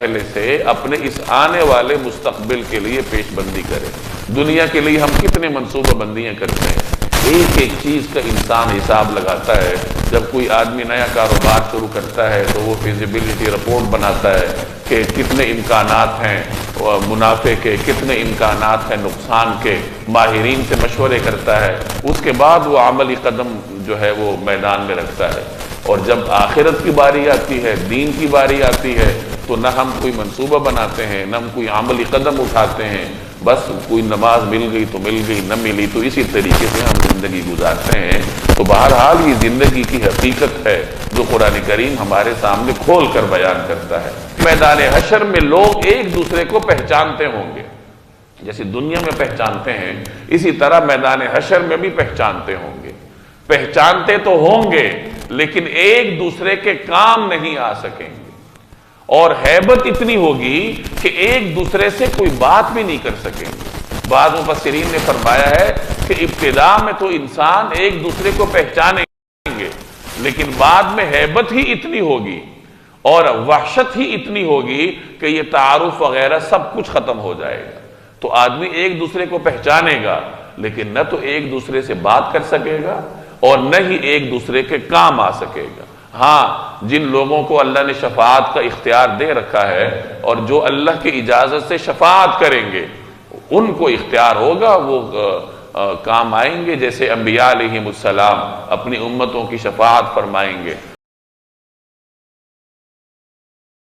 پہلے سے اپنے اس آنے والے مستقبل کے لیے پیش بندی کرے۔ دنیا کے لیے ہم کتنے منصوبہ بندیاں کرتے ہیں، ایک ایک چیز کا انسان حساب لگاتا ہے۔ جب کوئی آدمی نیا کاروبار شروع کرتا ہے تو وہ فیزیبلٹی رپورٹ بناتا ہے کہ کتنے امکانات ہیں منافع کے، کتنے امکانات ہیں نقصان کے، ماہرین سے مشورے کرتا ہے، اس کے بعد وہ عملی قدم جو ہے وہ میدان میں رکھتا ہے۔ اور جب آخرت کی باری آتی ہے، دین کی باری آتی ہے، تو نہ ہم کوئی منصوبہ بناتے ہیں، نہ ہم کوئی عملی قدم اٹھاتے ہیں، بس کوئی نماز مل گئی تو مل گئی، نہ ملی تو اسی طریقے سے ہم زندگی گزارتے ہیں۔ تو بہرحال یہ زندگی کی حقیقت ہے جو قرآن کریم ہمارے سامنے کھول کر بیان کرتا ہے۔ میدان حشر میں لوگ ایک دوسرے کو پہچانتے ہوں گے، جیسے دنیا میں پہچانتے ہیں اسی طرح میدان حشر میں بھی پہچانتے ہوں گے۔ پہچانتے تو ہوں گے لیکن ایک دوسرے کے کام نہیں آ سکیں گے، اور ہیبت اتنی ہوگی کہ ایک دوسرے سے کوئی بات بھی نہیں کر سکیں گے۔ بعض مفسرین نے فرمایا ہے کہ ابتداء میں تو انسان ایک دوسرے کو پہچانیں گے، لیکن بعد میں ہیبت ہی اتنی ہوگی اور وحشت ہی اتنی ہوگی کہ یہ تعارف وغیرہ سب کچھ ختم ہو جائے گا۔ تو آدمی ایک دوسرے کو پہچانے گا لیکن نہ تو ایک دوسرے سے بات کر سکے گا اور نہ ہی ایک دوسرے کے کام آ سکے گا۔ ہاں، جن لوگوں کو اللہ نے شفاعت کا اختیار دے رکھا ہے اور جو اللہ کی اجازت سے شفاعت کریں گے ان کو اختیار ہوگا، وہ کام آئیں گے، جیسے انبیاء علیہم السلام اپنی امتوں کی شفاعت فرمائیں گے۔